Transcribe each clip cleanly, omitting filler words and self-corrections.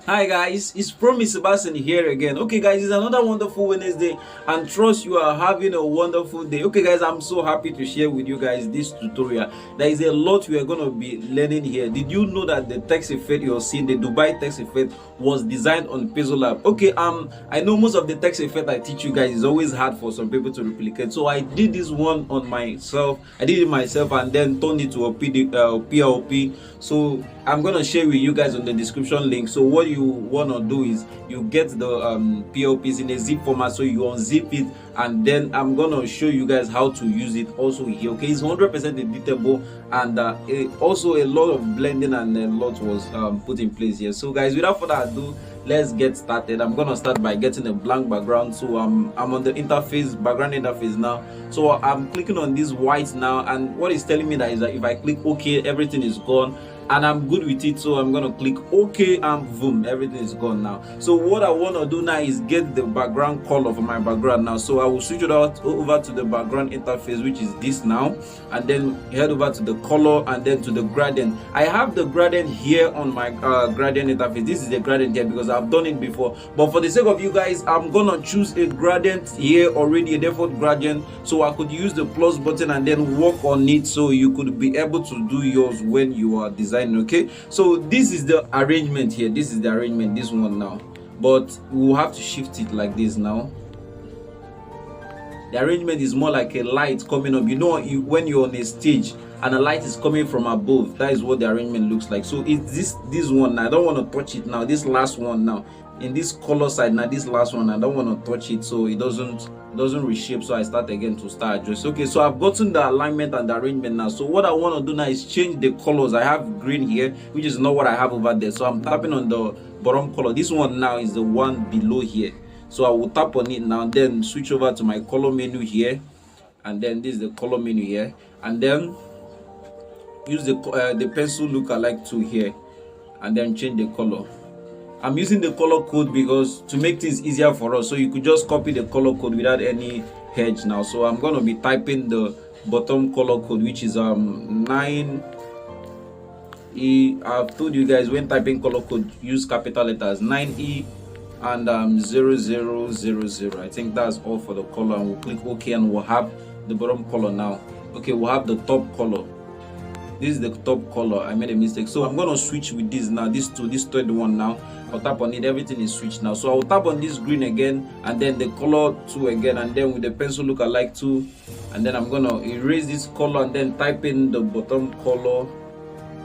Hi guys, it's Promise Sebastian here again. Okay guys, it's another wonderful Wednesday and trust you are having a wonderful day. Okay guys, I'm so happy to share with you guys this tutorial. There is a lot we are going to be learning here. Did you know that the text effect you're seeing, the Dubai text effect, was designed on Pixellab? Okay, I know most of the text effect I teach you guys is always hard for some people to replicate. So I did this one on myself. I did it myself and then turned it to a PLP. So I'm gonna share with you guys on the description link. So what you wanna do is you get the PLPs in a zip format, so you unzip it, and then I'm gonna show you guys how to use it also here. Okay, it's 100% editable, and also a lot of blending and a lot was put in place here. So guys, without further ado, let's get started. I'm gonna start by getting a blank background. So I'm on the background interface now. So I'm clicking on this white now, and what it's telling me that is that if I click OK, everything is gone and I'm good with it. So I'm gonna click OK and boom, everything is gone now. So what I want to do now is get the background color for my background now. So I will switch it out over to the background interface, which is this now, and then head over to the color and then to the gradient. I have the gradient here on my gradient interface. This is the gradient here because I've done it before, but for the sake of you guys, I'm gonna choose a gradient here already, a default gradient, so I could use the plus button and then work on it, so you could be able to do yours when you are designing. Okay, so this is the arrangement here. This is the arrangement, this one now, but we'll have to shift it like this now. The arrangement is more like a light coming up. You know, when you're on a stage and a light is coming from above, that is what the arrangement looks like. So it's this one now. I don't want to touch it now. This last one now, in this color side now, this last one, I don't want to touch it so it doesn't reshape. So I start again to start adjust. Okay, so I've gotten the alignment and the arrangement now. So what I want to do now is change the colors. I have green here, which is not what I have over there. So I'm tapping on the bottom color. This one now is the one below here. So I will tap on it now, then switch over to my color menu here, and then this is the color menu here, and then use the pencil lookalike tool here, and then change the color. I'm using the color code because to make things easier for us, so you could just copy the color code without any hedge now. So I'm going to be typing the bottom color code, which is 9E. I've told you guys, when typing color code, use capital letters, 9E and 0000. I think that's all for the color, and we'll click OK and we'll have the bottom color now. Okay, we'll have the top color. This is the top color. I made a mistake, so I'm gonna switch with this now, this third one now. I'll tap on it, everything is switched now. So I'll tap on this green again, and then the color 2 again, and then with the pencil lookalike 2, and then I'm gonna erase this color and then type in the bottom color,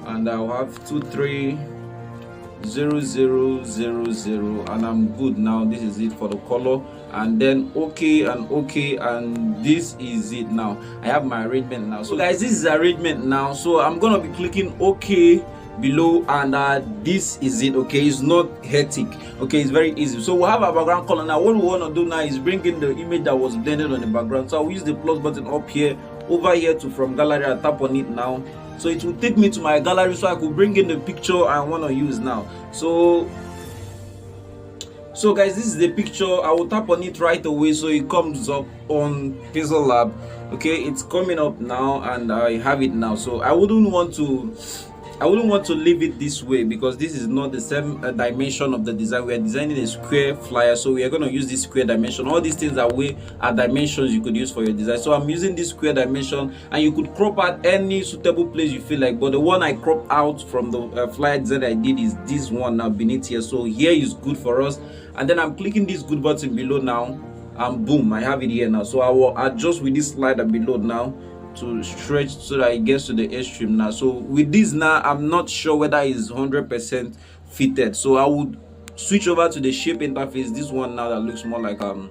and I'll have 230000, and I'm good now. This is it for the color, and then OK and OK, and this is it now. I have my arrangement now. So guys, this is arrangement now, so I'm gonna be clicking OK below, and this is it. Okay, it's not hectic. Okay, it's very easy. So we'll have our background color now. What we want to do now is bring in the image that was blended on the background. So I'll use the plus button up here, over here to from gallery. I'll tap on it now, so it will take me to my gallery, so I could bring in the picture I want to use now. So guys, this is the picture. I will tap on it right away, so it comes up on Pixellab. Okay, it's coming up now, and I have it now. So I wouldn't want to leave it this way because this is not the same dimension of the design. We are designing a square flyer, so we are going to use this square dimension. All these things are dimensions you could use for your design. So I'm using this square dimension, and you could crop out any suitable place you feel like, but the one I cropped out from the flyer design I did is this one now beneath here. So here is good for us, and then I'm clicking this good button below now, and boom, I have it here now. So I will adjust with this slider below now to stretch so that it gets to the extreme now. So with this now, I'm not sure whether it's 100% fitted, so I would switch over to the shape interface, this one now that looks more like an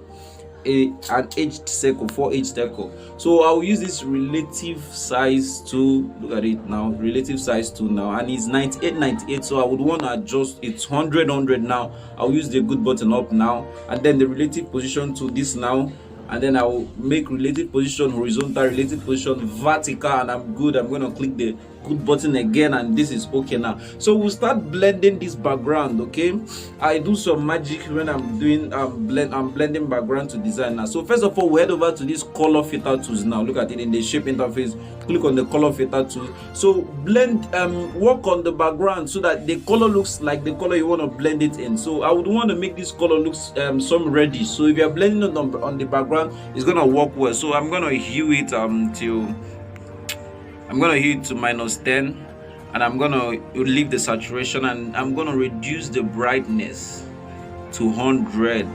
edged circle, 4-edged circle. So I'll use this relative size tool. Look at it now, relative size tool now, and it's 98. So I would want to adjust it's 100 now. I'll use the good button up now, and then the relative position to this now, and then I will make relative position horizontal, relative position vertical, and I'm good. I'm going to click the good button again, and this is okay now. So we'll start blending this background. Okay, I do some magic when I'm doing I'm blending background to design now. So first of all, we head over to this color filter tools now. Look at it in the shape interface. Click on the color filter tool. So blend work on the background so that the color looks like the color you want to blend it in. So I would want to make this color looks some reddish. So if you're blending on the background, it's gonna work well. So I'm gonna hue it to -10, and I'm gonna leave the saturation, and I'm gonna reduce the brightness to 100.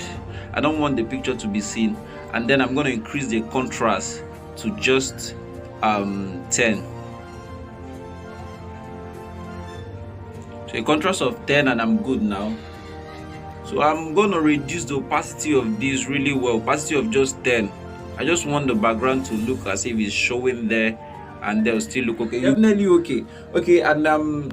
I don't want the picture to be seen. And then I'm gonna increase the contrast to just 10. So a contrast of 10, and I'm good now. So I'm gonna reduce the opacity of this really well, opacity of just 10. I just want the background to look as if it's showing there, and they'll still look okay. Definitely okay. Okay, and I'm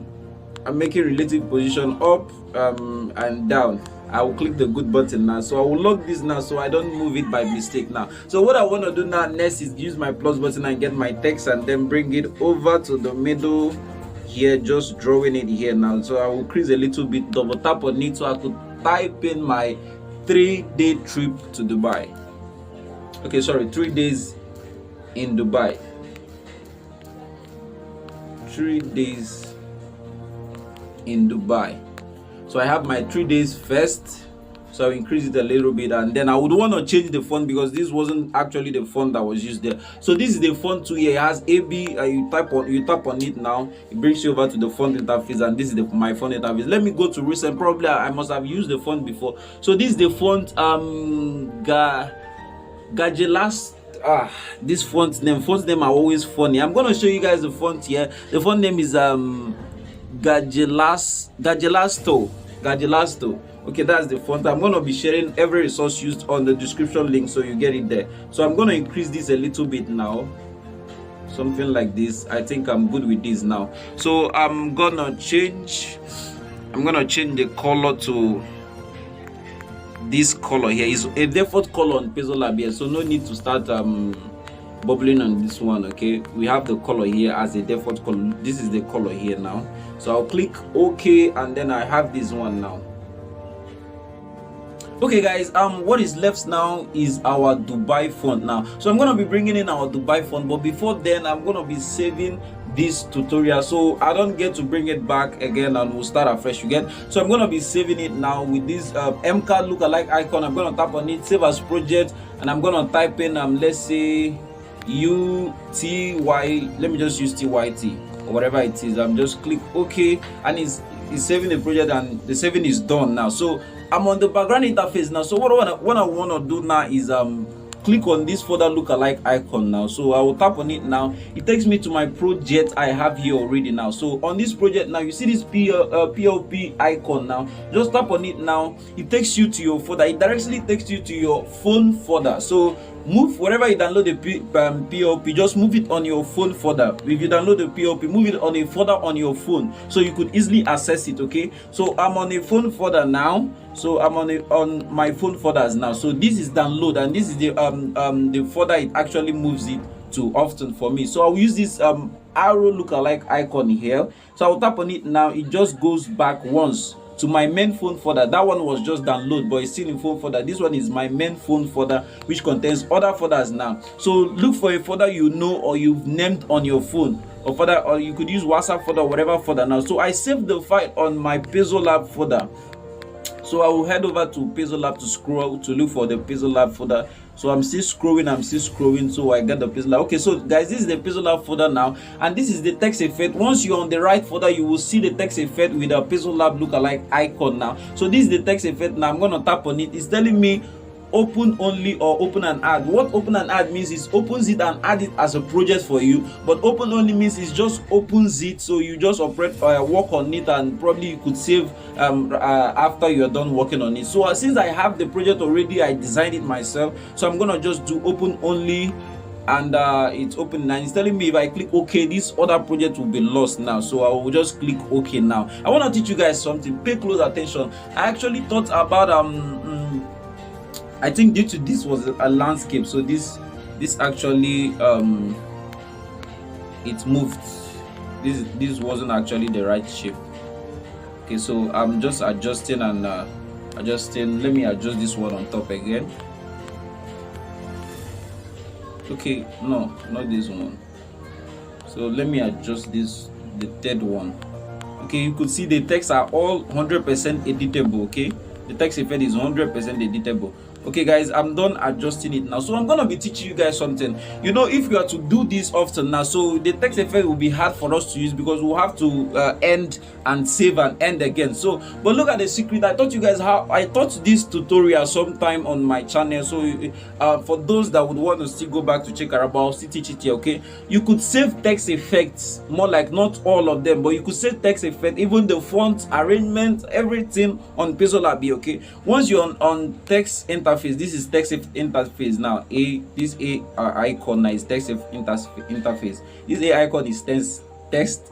making relative position up and down. I will click the good button now. So I will lock this now so I don't move it by mistake now. So what I want to do now next is use my plus button and get my text, and then bring it over to the middle here, just drawing it here now. So I will increase a little bit, double tap on it so I could type in my 3-day trip to Dubai. Okay, sorry, 3 days in Dubai. 3 days in Dubai. So I have my 3 days first. So I'll increase it a little bit, and then I would want to change the font because this wasn't actually the font that was used there. So this is the font tool here. It has AB. You tap on it now. It brings you over to the font interface, and this is my font interface. Let me go to recent. Probably I must have used the font before. So this is the font Gajelas. This font name are always funny. I'm gonna show you guys the font here. The font name is Gajelasto. Okay, that's the font. I'm gonna be sharing every resource used on the description link so you get it there. So I'm gonna increase this a little bit now, something like this. I think I'm good with this now. So I'm gonna change the color to this color here. Is a default color on Pixellab here, so no need to start bubbling on this one. Okay, we have the color here as a default color. This is the color here now. So I'll click OK, and then I have this one now. Okay guys, what is left now is our Dubai font now. So I'm gonna be bringing in our Dubai font, but before then I'm gonna be saving this tutorial so I don't get to bring it back again and we'll start afresh. You get? So I'm gonna be saving it now with this MCAD lookalike icon. I'm gonna tap on it, save as project, and I'm gonna type in let's say UTY. Let me just use TYT or whatever it is. I'm just click OK, and it's saving the project, and the saving is done now. So I'm on the background interface now. So what I want to do now is click on this folder lookalike icon now. So I will tap on it now. It takes me to my project I have here already now. So on this project now, you see this PLP icon now. Just tap on it now. It takes you to your folder. It directly takes you to your phone folder. So move wherever you download the PLP, just move it on your phone folder. If you download the PLP, move it on a folder on your phone so you could easily access it. Okay, so I'm on a phone folder now. So I'm on my phone folders now. So this is download, and this is the folder it actually moves it to often for me. So I'll use this arrow lookalike icon here. So I'll tap on it now. It just goes back once to my main phone folder. That one was just download, but it's still in phone folder. This one is my main phone folder, which contains other folders now. So look for a folder you know or you've named on your phone, or folder, or you could use WhatsApp folder, whatever folder now. So I saved the file on my Pixellab folder. So I will head over to Pixellab to scroll to look for the Pixellab folder. So I'm still scrolling, so I get the Pixellab. Okay, so guys, this is the Pixellab folder now, and this is the text effect. Once you're on the right folder, you will see the text effect with the Pixellab lookalike icon now. So this is the text effect now. I'm gonna tap on it. It's telling me open only or open and add. What open and add means is opens it and add it as a project for you, but open only means it just opens it, so you just operate work on it, and probably you could save after you're done working on it. So since I have the project already, I designed it myself, so I'm gonna just do open only, and it's open, and it's telling me if I click OK, this other project will be lost now. So I will just click OK now. I want to teach you guys something. Pay close attention. I actually thought about I think due to this was a landscape, so this actually it moved. this wasn't actually the right shape. Okay, so I'm just adjusting and adjusting. Let me adjust this one on top again. Okay, no, not this one. So let me adjust this, the third one. Okay, you could see the text are all 100% editable. Okay, the text effect is 100% editable. Okay guys, I'm done adjusting it now. So I'm gonna be teaching you guys something. You know, if you are to do this often now, so the text effect will be hard for us to use because we'll have to end and save and end again. So but look at the secret. I taught you guys how I taught this tutorial sometime on my channel. So for those that would want to still go back to check out about, still teach it here. Okay, you could save text effects, more like not all of them, but you could save text effect, even the font arrangement, everything on Pixellab. Okay, once you're on text interface, this is text interface now. This icon now is text interface. This icon is text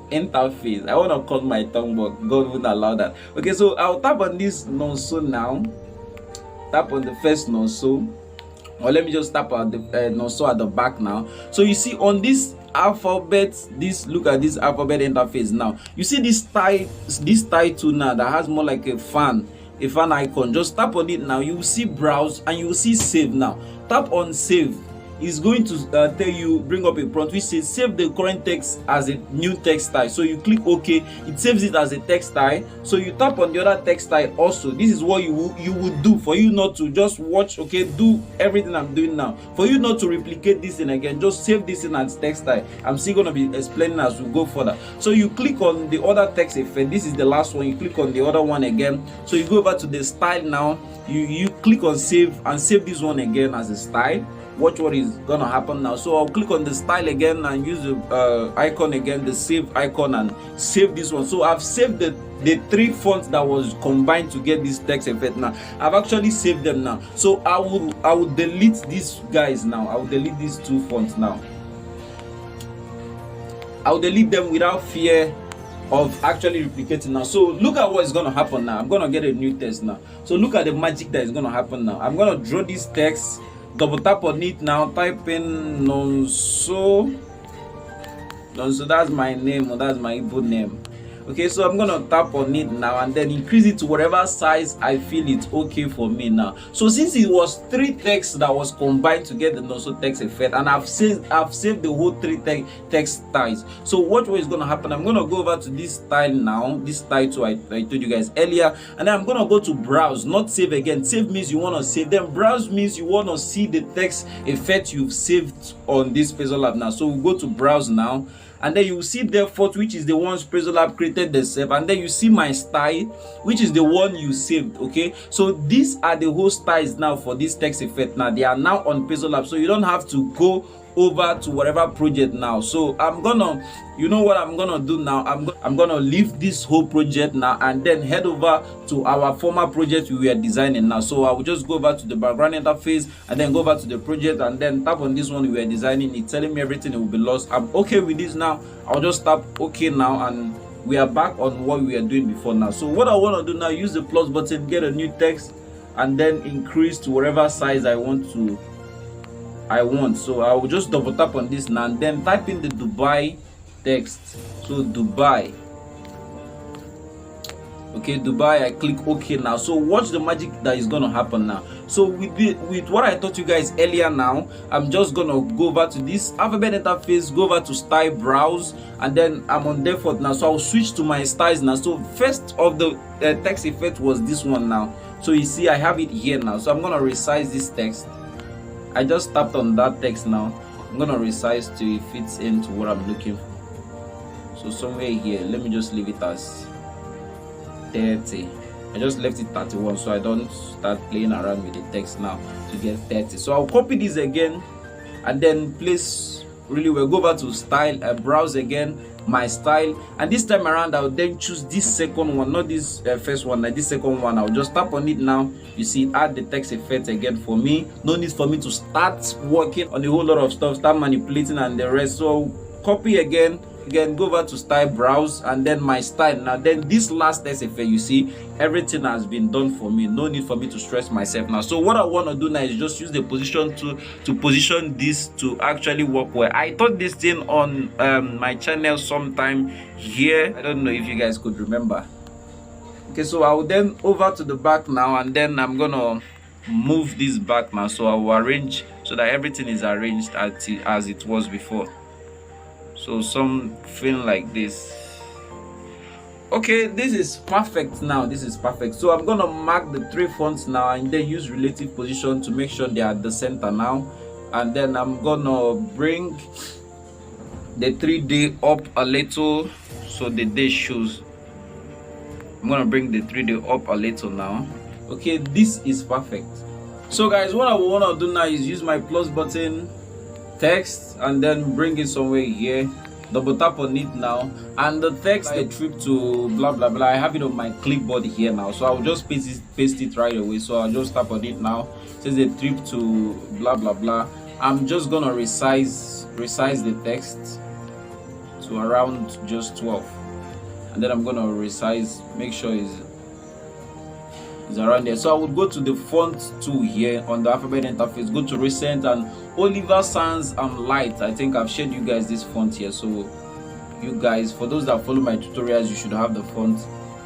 interface. I want to cut my tongue, but God wouldn't allow that. Okay, so I'll tap on this non-so now. Tap on the first non-so, or let me just tap on the non-so at the back now. So you see on this alphabet, look at this alphabet interface now. You see this title now that has more like a fan icon. Just tap on it now. You will see browse and you will see save now. Tap on save. It's going to tell you, bring up a prompt which says save the current text as a new text style. So you click OK, it saves it as a text style. So you tap on the other text style also. This is what you would do, for you not to just watch, okay, do everything I'm doing now, for you not to replicate this thing again. Just save this in as text style. I'm still going to be explaining as we go further. So you click on the other text effect. This is the last one. You click on the other one again. So you go over to the style now. You click on save and save this one again as a style. Watch what is gonna happen now. So I'll click on the style again and use the icon again, the save icon, and save this one. So I've saved the three fonts that was combined to get this text effect now. I've actually saved them now. So I will delete these guys now. I will delete these two fonts now. I'll delete them without fear of actually replicating now. So look at what is going to happen now. I'm going to get a new text now. So look at the magic that is going to happen now. I'm going to draw this text, double tap on it now, type in Nonso. That's my name, or that's my Igbo name. Okay, so I'm gonna tap on it now and then increase it to whatever size I feel it's okay for me now. So since it was three texts that was combined to get the Nonso text effect, and I've saved the whole three text styles. So what is gonna happen? I'm gonna go over to this style now, this title I told you guys earlier, and then I'm gonna go to browse, not save again. Save means you want to save, then browse means you want to see the text effect you've saved on this Pixellab now. So we'll go to browse now. And then you will see the fourth, which is the ones Pixellab created themselves, and then you see my style, which is the one you saved. Okay, so these are the whole styles now for this text effect. Now they are now on Pixellab, so you don't have to go over to whatever project now. So I'm gonna, you know what I'm gonna do now, I'm gonna leave this whole project now and then head over to our former project we were designing now. So I will just go over to the background interface and then go over to the project and then tap on this one we were designing. It's telling me everything, it will be lost. I'm okay with this now. I'll just tap OK now and we are back on what we were doing before now. So what I want to do now, use the plus button, get a new text and then increase to whatever size I want. So I will just double tap on this now and then type in the Dubai text. So Dubai. Okay, Dubai. I click OK now. So watch the magic that is gonna happen now. So with what I taught you guys earlier now, I'm just gonna go over to this alphabet interface, go over to style, browse, and then I'm on default now. So I'll switch to my styles now. So first of the text effect was this one now. So you see I have it here now. So I'm gonna resize this text. I just tapped on that text now. I'm gonna resize till it fits into what I'm looking for. So somewhere here, let me just leave it as 30. I just left it 31 so I don't start playing around with the text now to get 30. So I'll copy this again and then place really well. Go over to style, browse again, my style, and this time around I'll then choose this second one, not this first one, like this second one. I'll just tap on it now. You see, add the text effect again for me. No need for me to start working on a whole lot of stuff, start manipulating and the rest. So copy again, again, go over to style, browse, and then my style. Now then this last text effect, you see everything has been done for me, no need for me to stress myself now. So what I want to do now is just use the position to position this to actually work well. I taught this thing on my channel sometime here. I don't know if you guys could remember. Okay, so I will then over to the back now, and then I'm gonna move this back now. So I will arrange so that everything is arranged as it was before. So something like this. Okay, this is perfect now. This is perfect. So I'm gonna mark the 3 fonts now, and then use relative position to make sure they are at the center now. And then I'm gonna bring the 3D up a little so the day shows. I'm gonna bring the 3D up a little now. Okay, this is perfect. So guys, what I want to do now is use my plus button, text, and then bring it somewhere here. Double tap on it now, and the text, the trip to blah blah blah, I have it on my clipboard here now, so I'll just paste it right away. So I'll just tap on it now. It says the trip to blah blah blah. I'm just gonna resize the text to around just 12, and then I'm gonna resize, make sure it's around there. So I would go to the font tool here on the alphabet interface, go to recent, and Oliver Sans Light. I think I've shared you guys this font here, so you guys, for those that follow my tutorials, you should have the font,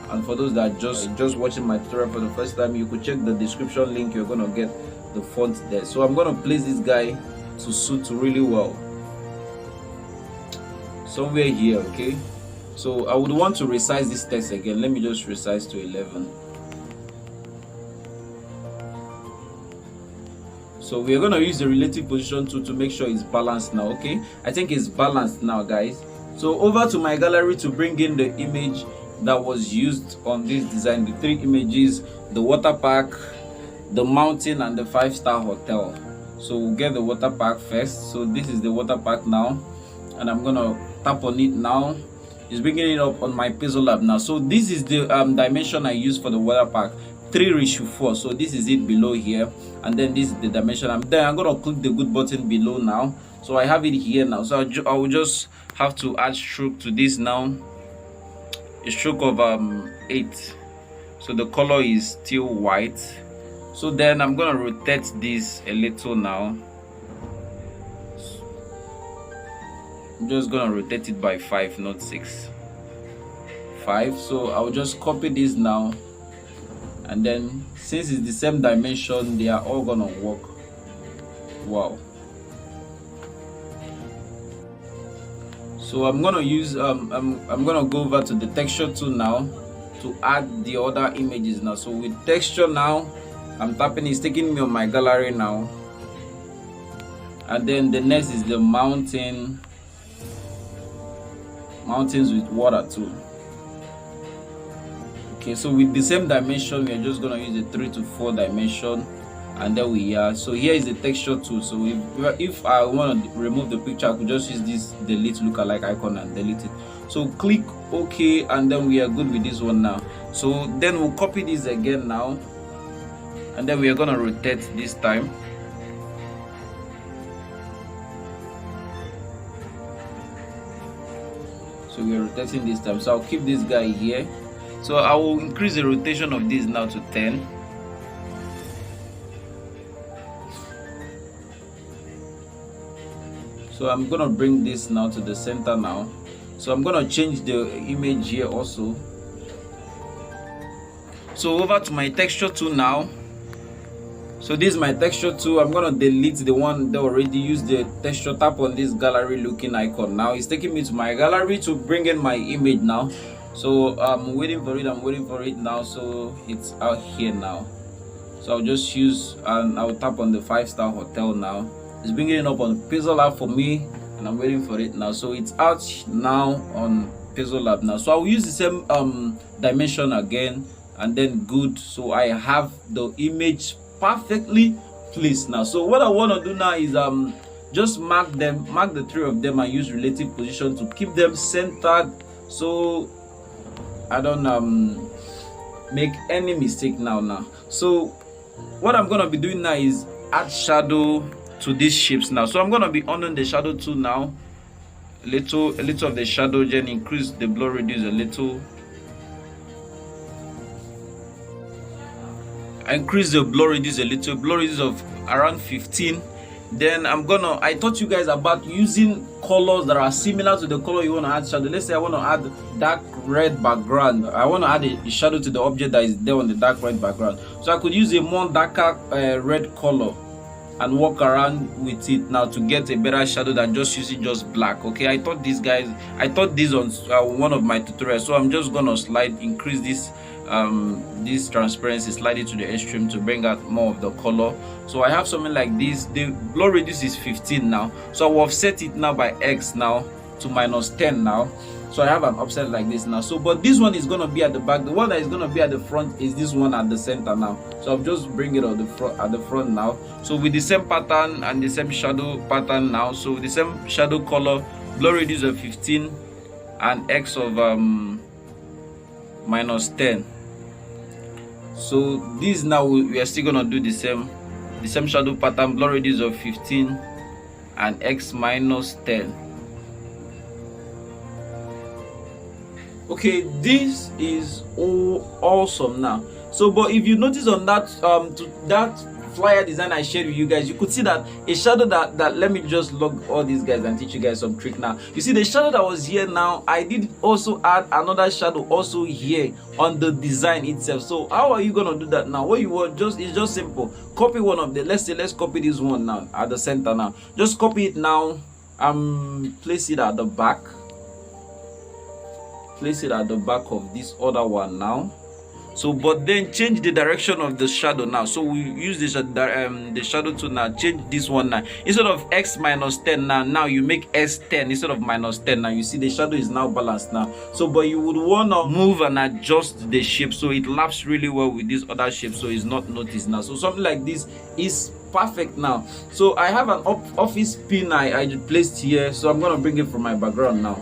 and for those that just watching my tutorial for the first time, you could check the description link. You're gonna get the font there. So I'm gonna place this guy to suit really well somewhere here. Okay, so I would want to resize this text again. Let me just resize to 11. So we're going to use the relative position tool to make sure it's balanced now. Okay, I think it's balanced now, guys. So over to my gallery to bring in the image that was used on this design, the 3 images, the water park, the mountain, and the 5-star hotel. So we'll get the water park first. So this is the water park now, and I'm gonna tap on it now. It's bringing it up on my Pixellab now. So this is the dimension I use for the water park, 3:4. So this is it below here, and then this is the dimension. I'm gonna click the good button below now, so I have it here now. So I will just have to add stroke to this now, a stroke of 8, so the color is still white. So then I'm gonna rotate this a little now. I'm just gonna rotate it by 5, not 6. 5. So I'll just copy this now, and then since it's the same dimension, they are all gonna work. Wow. So I'm gonna use I'm gonna go over to the texture tool now to add the other images now. So with texture now, I'm tapping, it's taking me on my gallery now, and then the next is the mountains with water too. Okay, so with the same dimension, we are just gonna use the 3:4 dimension, and there we are. So here is the texture tool. So if I want to remove the picture, I could just use this delete lookalike icon and delete it. So click OK, and then we are good with this one now. So then we'll copy this again now, and then we are gonna rotate this time. So we are rotating this time. So I'll keep this guy here. So I will increase the rotation of this now to 10. So I'm gonna bring this now to the center now. So I'm gonna change the image here also. So over to my texture tool now. So this is my texture tool. I'm gonna delete the one that already used the texture. Tap on this gallery looking icon now. It's taking me to my gallery to bring in my image now. So I'm waiting for it now. So it's out here now. So I'll just use, and I'll tap on the 5-star hotel now. It's bringing it up on Pixellab for me, and I'm waiting for it now. So it's out now on Pixellab now. So I'll use the same dimension again, and then good. So I have the image perfectly placed now. So what I want to do now is just mark the 3 of them, and use relative position to keep them centered, so I don't make any mistake now. So what I'm gonna be doing now is add shadow to these shapes now. So I'm gonna be on the shadow tool now, a little of the shadow, then increase the blur reduce a little. Increase the blur reduce a little, blur reduce of around 15. Then I taught you guys about using colors that are similar to the color you want to add shadow. Let's say I want to add dark red background. I want to add a shadow to the object that is there on the dark red background. So I could use a more darker red color and walk around with it now to get a better shadow than just using just black. Okay, I taught this on one of my tutorials, so I'm just gonna increase this transparency, slide it to the extreme to bring out more of the color. So I have something like this. The blur radius is 15 now, so I will offset it now by X now to -10 now. So I have an offset like this now. So but this one is going to be at the back. The one that is going to be at the front is this one at the center now. So I'll just bring it at the front now. So with the same pattern and the same shadow pattern now, so with the same shadow color, blur radius of 15 and X of -10. So this now we are still gonna do the same shadow pattern, blur radius of 15 and X -10. Okay, this is awesome now. So but if you notice on that that flyer design I shared with you guys, you could see that a shadow that let me just log all these guys and teach you guys some trick now. You see the shadow that was here now, I did also add another shadow also here on the design itself. So how are you gonna do that now? What you want it's just simple. Copy one of the, let's copy this one now at the center now. Just copy it now, place it at the back. Place it at the back of this other one now. So but then change the direction of the shadow now. So we use the shadow to now change this one now. Instead of X -10 now you make S10 instead of -10 now. You see the shadow is now balanced now. So but you would want to move and adjust the shape so it laps really well with this other shape, so it's not noticed now. So something like this is perfect now. So I have an office pin I placed here, so I'm gonna bring it from my background now.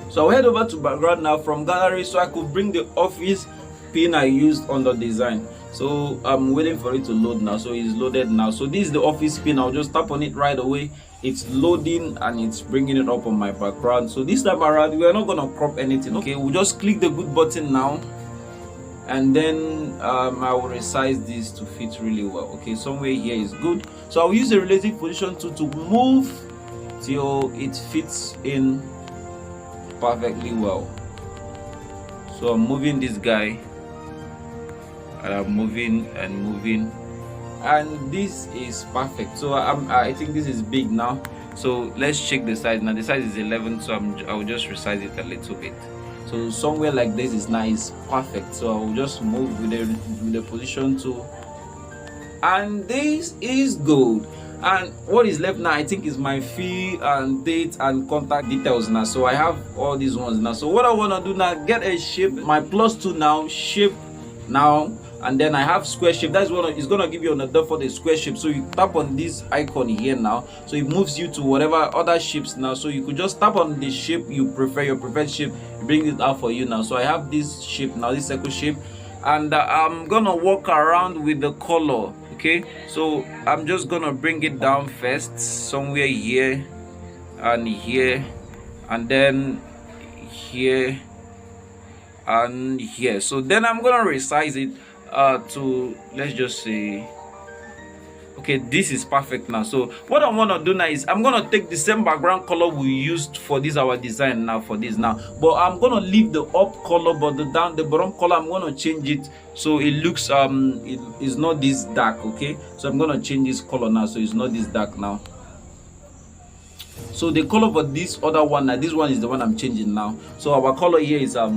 So I'll head over to background now from gallery, so I could bring the office pin I used on the design. So I'm waiting for it to load now. So it's loaded now. So this is the office pin. I'll just tap on it right away. It's loading and it's bringing it up on my background. So this time around we are not gonna crop anything. Okay, we'll just click the good button now, and then I will resize this to fit really well. Okay, somewhere here is good. So I'll use the relative position tool to move till it fits in perfectly well. So I'm moving this guy, and I'm moving and moving, and this is perfect. So I think this is big now. So let's check the size now. The size is 11, so I'll just resize it a little bit. So somewhere like this is nice, perfect. So I'll just move with the position tool, and this is good. And what is left now, I think, is my fee and date and contact details now. So I have all these ones now. So what I want to do now, get a shape, my +2 now, shape now, and then I have square shape. That's what it's gonna give you on the default a square shape. So you tap on this icon here now, so it moves you to whatever other shapes now. So you could just tap on the shape you prefer, your preferred shape, it brings it out for you now. So I have this shape now, this circle shape, and I'm gonna walk around with the color. Okay, so I'm just gonna bring it down first, somewhere here and here, and then here and here. So then I'm gonna resize it to, let's just say, okay, this is perfect now. So what I want to do now is I'm gonna take the same background color we used for this our design now for this now, but I'm gonna leave the up color, but the bottom color I'm gonna change it so it looks it is not this dark. Okay, so I'm gonna change this color now so it's not this dark now. So the color for this other one now, this one is the one I'm changing now. So our color here is let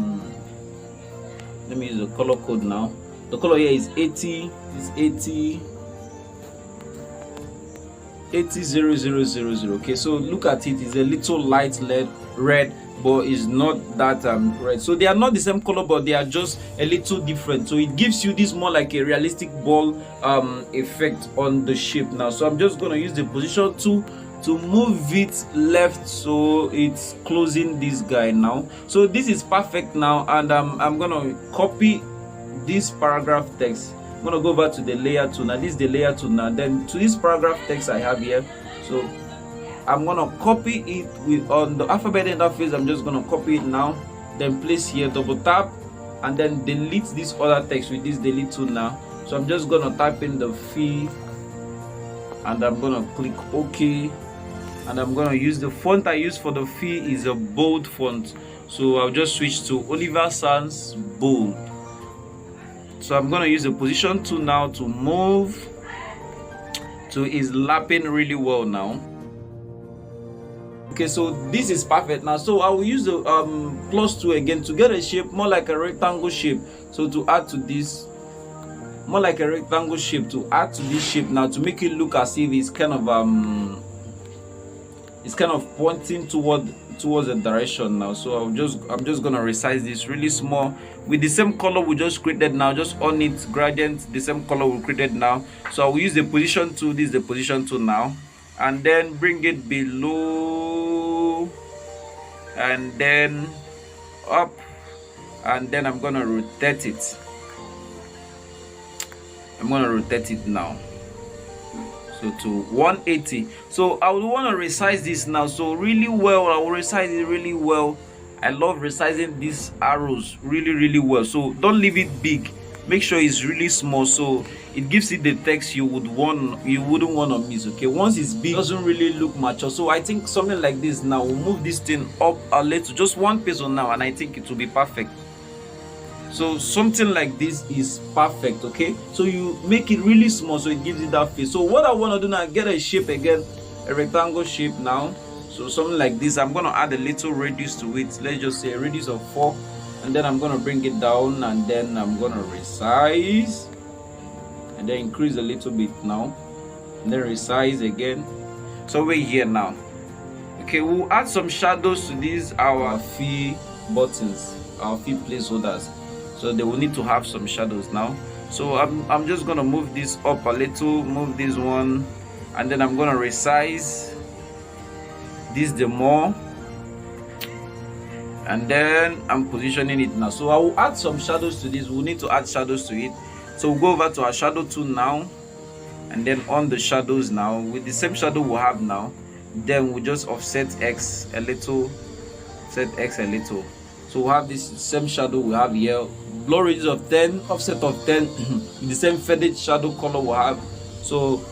me use the color code now. The color here is 80 000. Okay, so look at it, it's a little light red, but it's not that red. So they are not the same color, but they are just a little different. So it gives you this more like a realistic ball effect on the shape now. So I'm just gonna use the position tool to move it left so it's closing this guy now. So this is perfect now, and I'm gonna copy this paragraph text. I'm gonna go back to the layer tool now. This is the layer tool now. Then to this paragraph text I have here, so I'm gonna copy it with on the alphabet interface. I'm just gonna copy it now, then place here, double tap, and then delete this other text with this delete tool now. So I'm just gonna type in the fee, and I'm gonna click OK, and I'm gonna use the font I use for the fee is a bold font. So I'll just switch to Oliver Sands bold. So I'm gonna use the position tool now to move to is lapping really well now. Okay, so this is perfect now. So I will use the plus tool again to get a shape more like a rectangle shape. So to add to this, more like a rectangle shape, to add to this shape now, to make it look as if it's kind of pointing towards a direction now. So I'm just gonna resize this really small with the same color we just created now, just on it gradient, the same color we created now. So I will use the position tool. This is the position tool now, and then bring it below and then up, and then I'm gonna rotate it. I'm gonna rotate it now, so to 180. So I would want to resize this now, so really well. I will resize it really well. I love resizing these arrows really well. So don't leave it big, make sure it's really small, so it gives it the text you wouldn't want to miss. Okay, once it's big, it doesn't really look mature. So I think something like this now, we'll move this thing up a little, just one pixel now, and I think it will be perfect. So something like this is perfect. Okay, so you make it really small so it gives it that face. So what I want to do now, get a shape again, a rectangle shape now. So something like this, I'm going to add a little radius to it. Let's just say a radius of 4, and then I'm going to bring it down, and then I'm going to resize, and then increase a little bit now, and then resize again. So we're here now. Okay, we'll add some shadows to these our fee buttons, our fee placeholders. So they will need to have some shadows now. So I'm just gonna move this up a little, move this one, and then I'm gonna resize this the more, and then I'm positioning it now. So I will add some shadows to this. We'll need to add shadows to it. So we'll go over to our shadow tool now, and then on the shadows now, with the same shadow we have now, then we'll just offset X a little, set X a little. So we'll have this same shadow we have here, blur radius of 10, offset of 10, with the same faded shadow color we have. So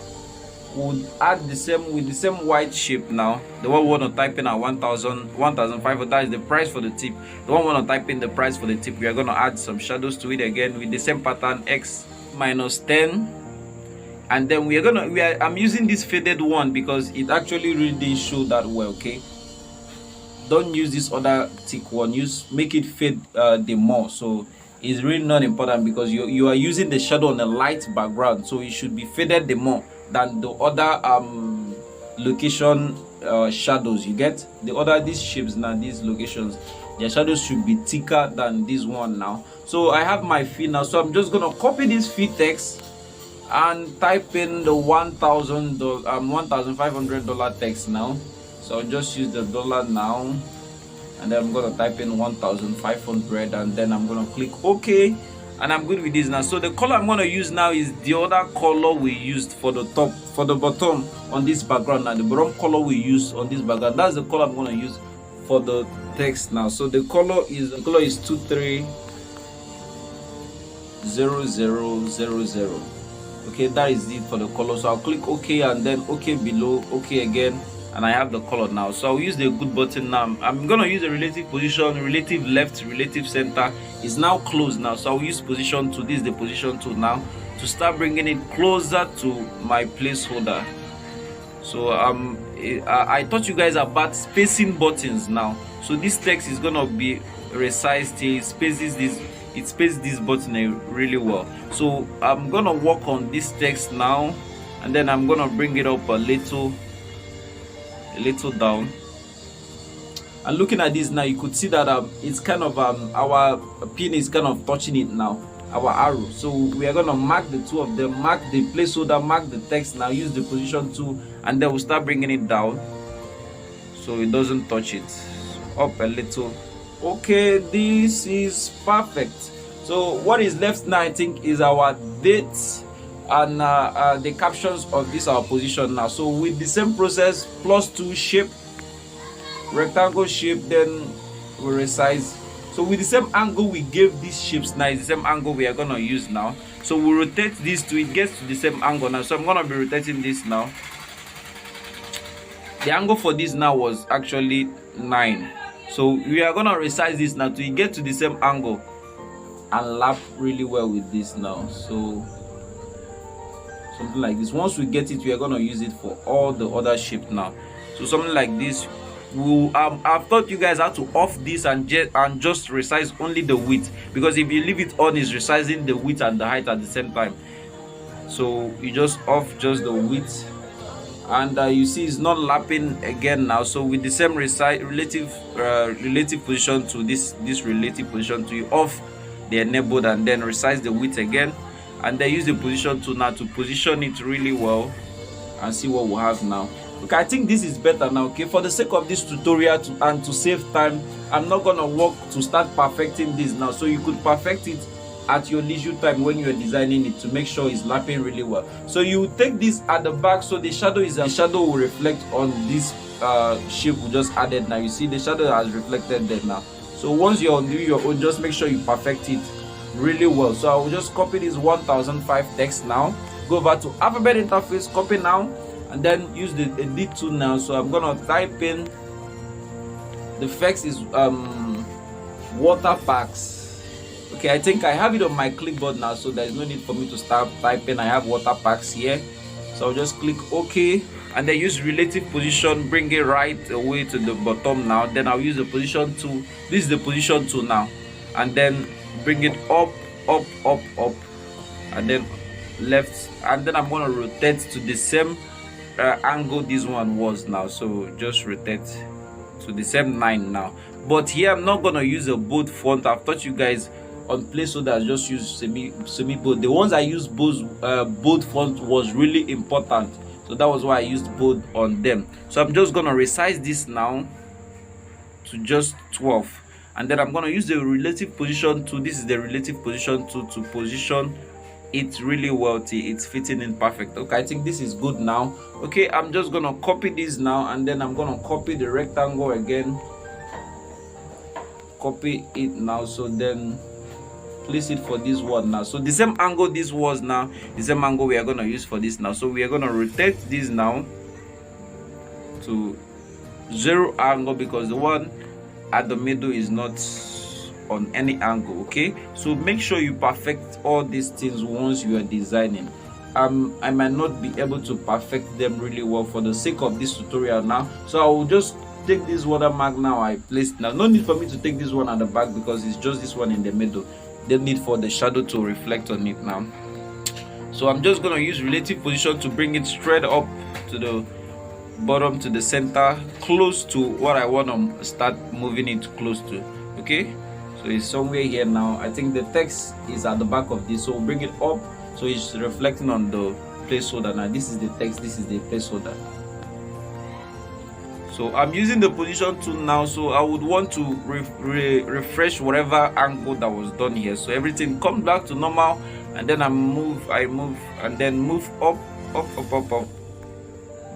we'll add the same with the same white shape now. The one we want to type in at 1,500, that is the price for the tip. The one we want to type in the price for the tip, we are going to add some shadows to it again with the same pattern, X minus 10. And then I'm using this faded one because it actually really didn't show that well. Okay, don't use this other thick one, make it fade the more. So it's really not important because you are using the shadow on a light background, so it should be faded the more than the other location shadows. You get these shapes now, these locations, their shadows should be thicker than this one now. So I have my fee now, so I'm just gonna copy this fee text and type in the $1,500 text now. So I'll just use the dollar now, and then I'm gonna type in 1,500, and then I'm gonna click OK, and I'm good with this now. So the color I'm gonna use now is the other color we used for the top, for the bottom on this background. Now the bottom color we used on this background, that's the color I'm gonna use for the text now. So the color is 230000. Okay, that is it for the color. So I'll click OK, and then OK below, OK again, and I have the color now. So I'll use the good button now. I'm gonna use a relative position, relative left, relative center. It's now closed now, so I'll use position 2. This is the position 2 now, to start bringing it closer to my placeholder. So I taught you guys about spacing buttons now. So this text is gonna be resized till it spaces this button really well. So I'm gonna work on this text now, and then I'm gonna bring it up a little down. And looking at this now, you could see that it's kind of our pin is kind of touching it now, our arrow. So we are gonna mark the two of them, mark the placeholder, mark the text now, use the position 2, and then we'll start bringing it down so it doesn't touch it. Up a little. Okay, this is perfect. So what is left now, I think, is our date and the captions of this our position now. So with the same process, +2 shape, rectangle shape, then we resize. So with the same angle we gave these shapes now, it's the same angle we are going to use now. So we rotate this to it gets to the same angle now. So I'm going to be rotating this now. The angle for this now was actually 9. So we are going to resize this now to get to the same angle and lap really well with this now. So something like this. Once we get it, we are going to use it for all the other shapes now. So something like this. I've taught you guys how to off this and just resize only the width, because if you leave it on, it's resizing the width and the height at the same time. So you just off just the width, and you see it's not lapping again now. So with the same relative position to this relative position, to off the enabled and then resize the width again, and then use the position tool now to position it really well and see what we have now. Okay, I think this is better now. Okay, for the sake of this tutorial and to save time, I'm not gonna work to start perfecting this now. So you could perfect it at your leisure time when you are designing it to make sure it's lapping really well. So you take this at the back, so the shadow will reflect on this shape we just added now. You see the shadow has reflected there now. So once you're doing your own, just make sure you perfect it really well. So I will just copy this 1005 text now, go over to alphabet interface, copy now, and then use the edit tool now. So I'm gonna type in the text is water packs. Okay, I think I have it on my clipboard now, so there's no need for me to start typing. I have water packs here, so I'll just click OK, and then use relative position, bring it right away to the bottom now. Then I'll use the position tool. This is the position tool now, and then bring it up, and then left, and then I'm going to rotate to the same angle this one was now. So just rotate to the same 9 now. But here I'm not going to use a bold font. I've taught you guys on placeholder, just use semi bold. The ones I used bold font was really important, so that was why I used bold on them. So I'm just going to resize this now to just 12, and then I'm going to use the relative position tool. This is the relative position tool to position it really well till it's fitting in perfect. Okay, I think this is good now. Okay, I'm just gonna copy this now, and then I'm gonna copy the rectangle again, copy it now, so then place it for this one now. So the same angle this was now, the same angle we are gonna use for this now. So we are gonna rotate this now to 0 angle, because the one at the middle is not on any angle. Okay, so make sure you perfect all these things once you are designing. I might not be able to perfect them really well for the sake of this tutorial now, so I will just take this watermark now. I placed now, no need for me to take this one at the back because it's just this one in the middle. The need for the shadow to reflect on it now. So I'm just going to use relative position to bring it straight up to the bottom, to the center, close to what I want to start moving it close to. Okay, so it's somewhere here now. I think the text is at the back of this, so we'll bring it up so it's reflecting on the placeholder. Now this is the text, this is the placeholder. So I'm using the position tool now, so I would want to refresh whatever angle that was done here, so everything comes back to normal, and then I move and then move up,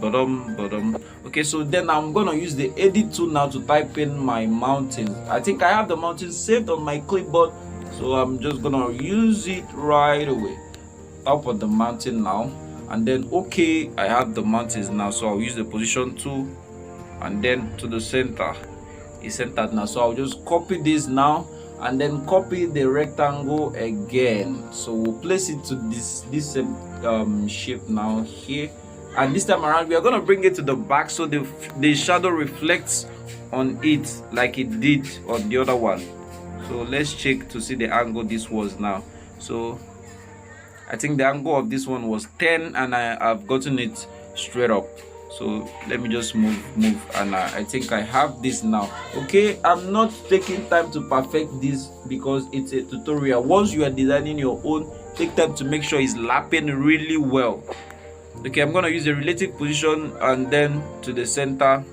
bottom. Okay, so then I'm gonna use the edit tool now to type in my mountains. I think I have the mountains saved on my clipboard, so I'm just gonna use it right away. Top of the mountain now, and then okay, I have the mountains now, so I'll use the position tool, and then to the center. It's centered now, so I'll just copy this now, and then copy the rectangle again. So we'll place it to this shape now here, and this time around we are going to bring it to the back so the shadow reflects on it like it did on the other one. So let's check to see the angle this was now. So I think the angle of this one was 10, and I've gotten it straight up. So let me just move, and I think I have this now. Okay, I'm not taking time to perfect this because it's a tutorial. Once you are designing your own, take time to make sure it's lapping really well. Okay, I'm going to use the relative position and then to the center.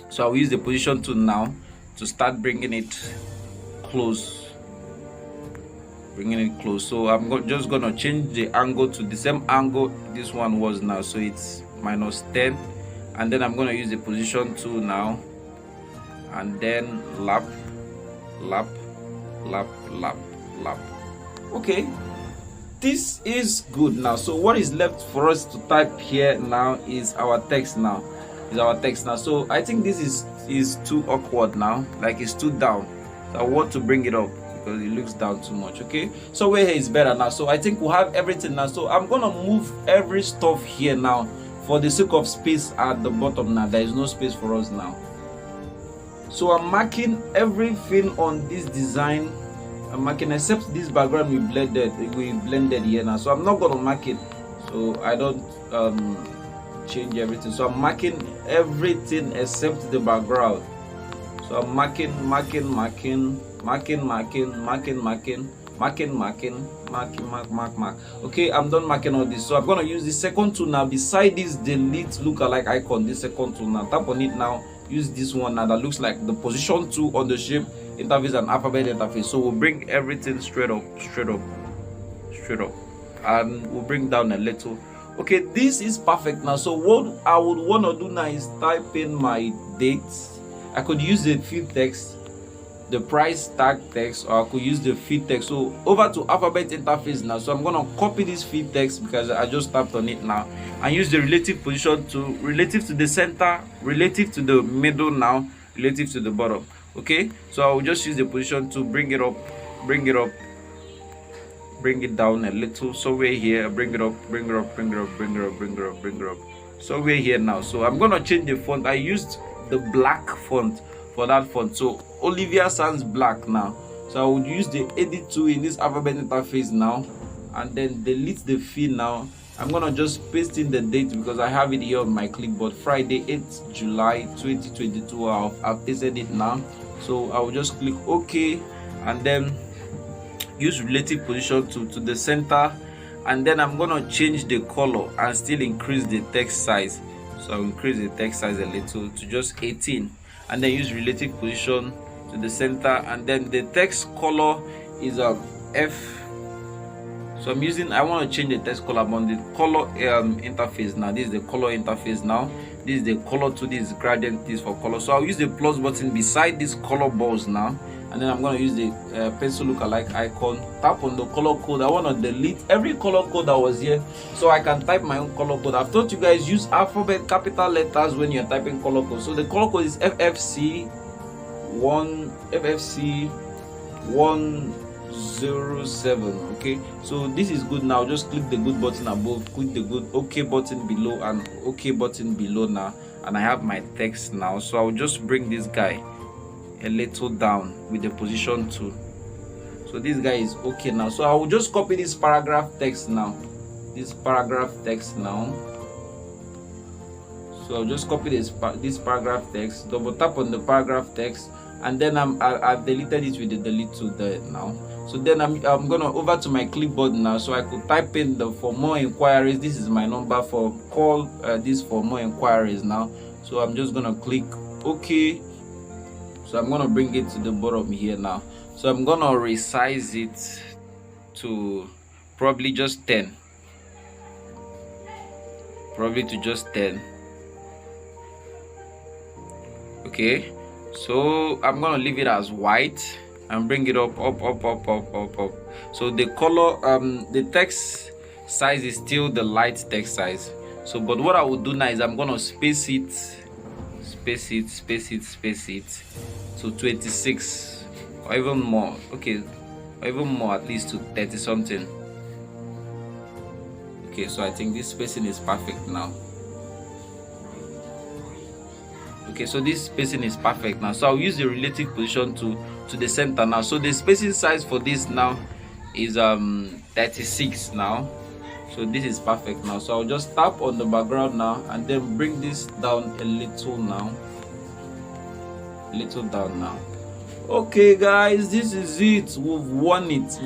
So I'll use the position tool now to start bringing it close, bringing it close. So I'm just gonna change the angle to the same angle this one was now, so it's -10, and then I'm gonna use the position tool now, and then lap. Okay, this is good now. So what is left for us to type here now is our text now. So I think this is too awkward now, like it's too down. So I want to bring it up because it looks down too much. Okay, so where here is better now. So I think we'll have everything now. So I'm gonna move every stuff here now for the sake of space at the bottom. Now there is no space for us now, so I'm marking everything on this design. I'm marking except this background we blended here now, so I'm not gonna mark it, so I don't change everything. So I'm marking everything except the background. So I'm marking. Okay, I'm done marking all this. So I'm gonna use the second tool now. Beside this delete lookalike icon, this second tool now, tap on it now. Use this one now that looks like the position tool on the shape interface and alphabet interface. So we'll bring everything straight up, and we'll bring down a little. Okay, this is perfect now. So what I would want to do now is type in my dates. I could use the field text, the price tag text, or I could use the field text. So over to alphabet interface now. So I'm gonna copy this field text because I just tapped on it now, and use the relative position to relative to the center, relative to the middle now, relative to the bottom. Okay, so I will just use the position to bring it up, bring it down a little. So we're here, bring it up. So we're here now. So I'm gonna change the font. I used the black font for that font, so Olivia Sans black now. So I would use the edit tool in this alphabet interface now, and then delete the field now. I'm gonna just paste in the date because I have it here on my clipboard. Friday 8th July 2022. I've pasted it now. So I will just click OK, and then use relative position to the center, and then I'm gonna change the color and still increase the text size. So I'll increase the text size a little to just 18, and then use relative position to the center, and then the text color is a F. So I want to change the text color on the color interface now. This is the color interface now. This is the color to this gradient, this for color. So I'll use the plus button beside this color balls now, and then I'm going to use the pencil lookalike icon. Tap on the color code. I want to delete every color code that was here so I can type my own color code. I've taught you guys use alphabet capital letters when you're typing color code. So the color code is FFC107. okay, so this is good now. Just click the good button above, click the good OK button below, and OK button below now, and I have my text now. So I'll just bring this guy a little down with the position tool. So this guy is okay now. So I will just copy this paragraph text now. So I'll just copy this paragraph text, double tap on the paragraph text, and then I've deleted it with the delete tool there now. So then I'm gonna over to my clipboard now, so I could type in the for more inquiries. This is my number for call this for more inquiries now. So I'm just gonna click OK. So I'm gonna bring it to the bottom here now. So I'm gonna resize it to probably just 10. Okay, so I'm gonna leave it as white and bring it up. So the color, the text size is still the light text size. So but what I will do now is I'm gonna space it to 26 or even more. Okay, or even more, at least to 30 something. Okay, so I think this spacing is perfect now. Okay, so this spacing is perfect now. So I'll use the relative position to the center now. So the spacing size for this now is 36 now. So this is perfect now. So I'll just tap on the background now and then bring this down a little now. Down now. Okay guys, this is it. We've won it.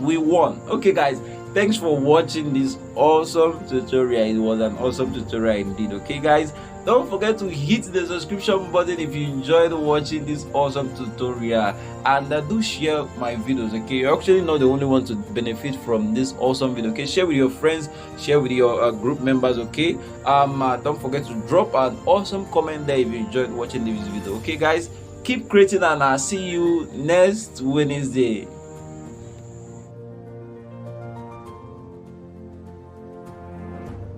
We won. Okay guys, thanks for watching this awesome tutorial. It was an awesome tutorial indeed. Okay guys, Don't forget to hit the subscription button if you enjoyed watching this awesome tutorial, and do share my videos. Okay, you're actually not the only one to benefit from this awesome video. Okay, share with your friends, share with your group members. Okay, don't forget to drop an awesome comment there if you enjoyed watching this video. Okay guys, keep creating, and I'll see you next Wednesday.